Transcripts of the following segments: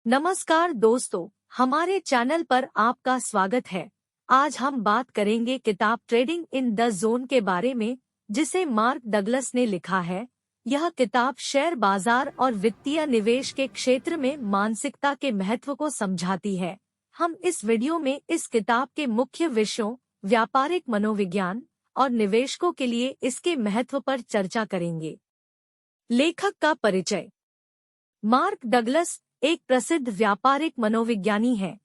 नमस्कार दोस्तों, हमारे चैनल पर आपका स्वागत है। आज हम बात करेंगे किताब ट्रेडिंग इन द जोन के बारे में, जिसे मार्क डगलस ने लिखा है। यह किताब शेयर बाजार और वित्तीय निवेश के क्षेत्र में मानसिकता के महत्व को समझाती है। हम इस वीडियो में इस किताब के मुख्य विषयों, व्यापारिक मनोविज्ञान और निवेशकों के लिए इसके महत्व पर चर्चा करेंगे। लेखक का परिचय। मार्क डगलस एक प्रसिद्ध व्यापारिक मनोविज्ञानी हैं,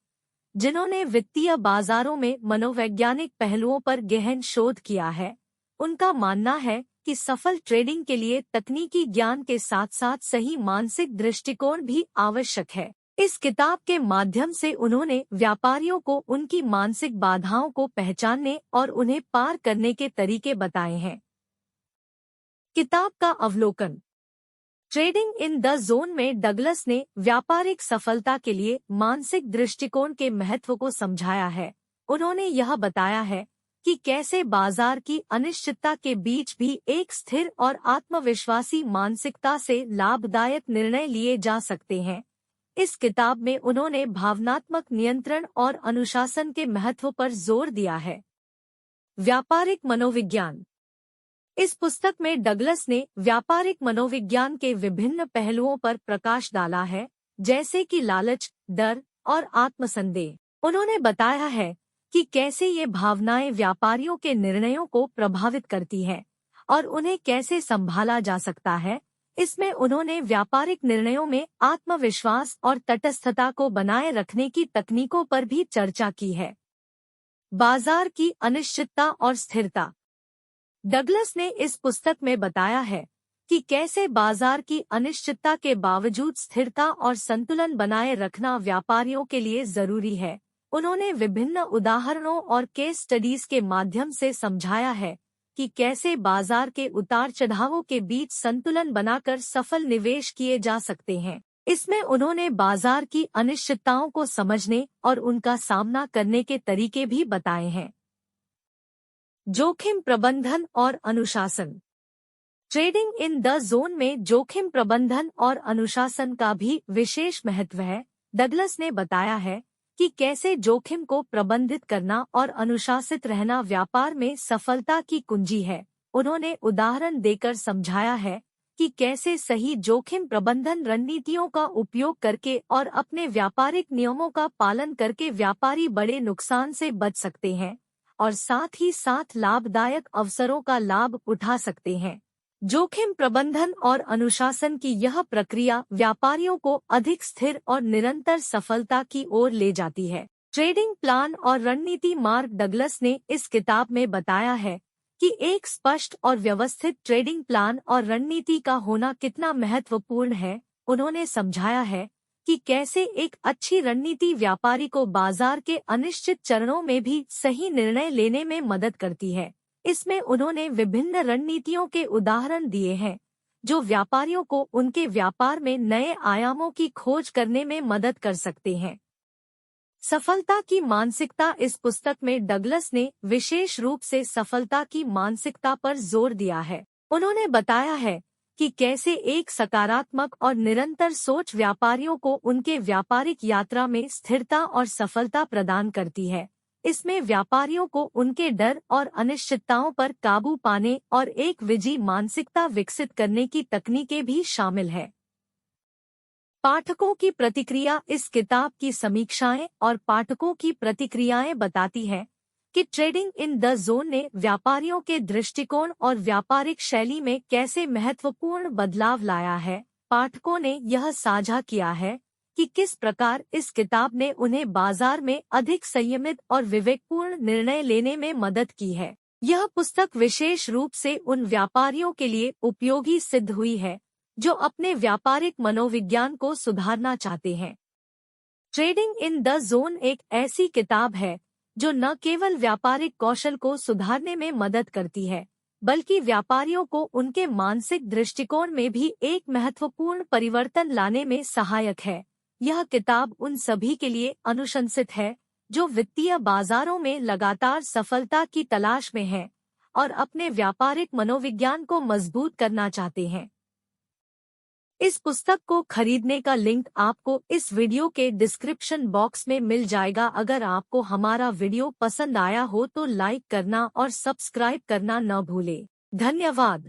जिन्होंने वित्तीय बाजारों में मनोवैज्ञानिक पहलुओं पर गहन शोध किया है। उनका मानना है कि सफल ट्रेडिंग के लिए तकनीकी ज्ञान के साथ साथ सही मानसिक दृष्टिकोण भी आवश्यक है। इस किताब के माध्यम से उन्होंने व्यापारियों को उनकी मानसिक बाधाओं को पहचानने और उन्हें पार करने के तरीके बताए हैं। किताब का अवलोकन। ट्रेडिंग इन द जोन में डगलस ने व्यापारिक सफलता के लिए मानसिक दृष्टिकोण के महत्व को समझाया है। उन्होंने यह बताया है कि कैसे बाजार की अनिश्चितता के बीच भी एक स्थिर और आत्मविश्वासी मानसिकता से लाभदायक निर्णय लिए जा सकते हैं। इस किताब में उन्होंने भावनात्मक नियंत्रण और अनुशासन के महत्व पर जोर दिया है। व्यापारिक मनोविज्ञान। इस पुस्तक में डगलस ने व्यापारिक मनोविज्ञान के विभिन्न पहलुओं पर प्रकाश डाला है, जैसे कि लालच, डर और आत्मसंदेह। उन्होंने बताया है कि कैसे ये भावनाएं व्यापारियों के निर्णयों को प्रभावित करती हैं और उन्हें कैसे संभाला जा सकता है। इसमें उन्होंने व्यापारिक निर्णयों में आत्मविश्वास और तटस्थता को बनाए रखने की तकनीकों पर भी चर्चा की है। बाजार की अनिश्चितता और स्थिरता। डगलस ने इस पुस्तक में बताया है कि कैसे बाजार की अनिश्चितता के बावजूद स्थिरता और संतुलन बनाए रखना व्यापारियों के लिए जरूरी है। उन्होंने विभिन्न उदाहरणों और केस स्टडीज के माध्यम से समझाया है कि कैसे बाजार के उतार चढ़ावों के बीच संतुलन बनाकर सफल निवेश किए जा सकते हैं। इसमें उन्होंने बाजार की अनिश्चितताओं को समझने और उनका सामना करने के तरीके भी बताए हैं। जोखिम प्रबंधन और अनुशासन। ट्रेडिंग इन द जोन में जोखिम प्रबंधन और अनुशासन का भी विशेष महत्व है। डगलस ने बताया है कि कैसे जोखिम को प्रबंधित करना और अनुशासित रहना व्यापार में सफलता की कुंजी है। उन्होंने उदाहरण देकर समझाया है कि कैसे सही जोखिम प्रबंधन रणनीतियों का उपयोग करके और अपने व्यापारिक नियमों का पालन करके व्यापारी बड़े नुकसान से बच सकते हैं और साथ ही साथ लाभदायक अवसरों का लाभ उठा सकते हैं। जोखिम प्रबंधन और अनुशासन की यह प्रक्रिया व्यापारियों को अधिक स्थिर और निरंतर सफलता की ओर ले जाती है। ट्रेडिंग प्लान और रणनीति। मार्क डगलस ने इस किताब में बताया है कि एक स्पष्ट और व्यवस्थित ट्रेडिंग प्लान और रणनीति का होना कितना महत्वपूर्ण है। उन्होंने समझाया है कि कैसे एक अच्छी रणनीति व्यापारी को बाजार के अनिश्चित चरणों में भी सही निर्णय लेने में मदद करती है। इसमें उन्होंने विभिन्न रणनीतियों के उदाहरण दिए हैं, जो व्यापारियों को उनके व्यापार में नए आयामों की खोज करने में मदद कर सकते हैं। सफलता की मानसिकता। इस पुस्तक में डगलस ने विशेष रूप से सफलता की मानसिकता पर जोर दिया है। उन्होंने बताया है कि कैसे एक सकारात्मक और निरंतर सोच व्यापारियों को उनके व्यापारिक यात्रा में स्थिरता और सफलता प्रदान करती है। इसमें व्यापारियों को उनके डर और अनिश्चितताओं पर काबू पाने और एक विजयी मानसिकता विकसित करने की तकनीकें भी शामिल है। पाठकों की प्रतिक्रिया। इस किताब की समीक्षाएं और पाठकों की प्रतिक्रियाएं बताती हैं कि ट्रेडिंग इन द जोन ने व्यापारियों के दृष्टिकोण और व्यापारिक शैली में कैसे महत्वपूर्ण बदलाव लाया है। पाठकों ने यह साझा किया है कि किस प्रकार इस किताब ने उन्हें बाजार में अधिक संयमित और विवेकपूर्ण निर्णय लेने में मदद की है। यह पुस्तक विशेष रूप से उन व्यापारियों के लिए उपयोगी सिद्ध हुई है जो अपने व्यापारिक मनोविज्ञान को सुधारना चाहते हैं। ट्रेडिंग इन द जोन एक ऐसी किताब है जो न केवल व्यापारिक कौशल को सुधारने में मदद करती है, बल्कि व्यापारियों को उनके मानसिक दृष्टिकोण में भी एक महत्वपूर्ण परिवर्तन लाने में सहायक है। यह किताब उन सभी के लिए अनुशंसित है जो वित्तीय बाजारों में लगातार सफलता की तलाश में हैं और अपने व्यापारिक मनोविज्ञान को मजबूत करना चाहते हैं। इस पुस्तक को खरीदने का लिंक आपको इस वीडियो के डिस्क्रिप्शन बॉक्स में मिल जाएगा। अगर आपको हमारा वीडियो पसंद आया हो तो लाइक करना और सब्सक्राइब करना न भूलें। धन्यवाद।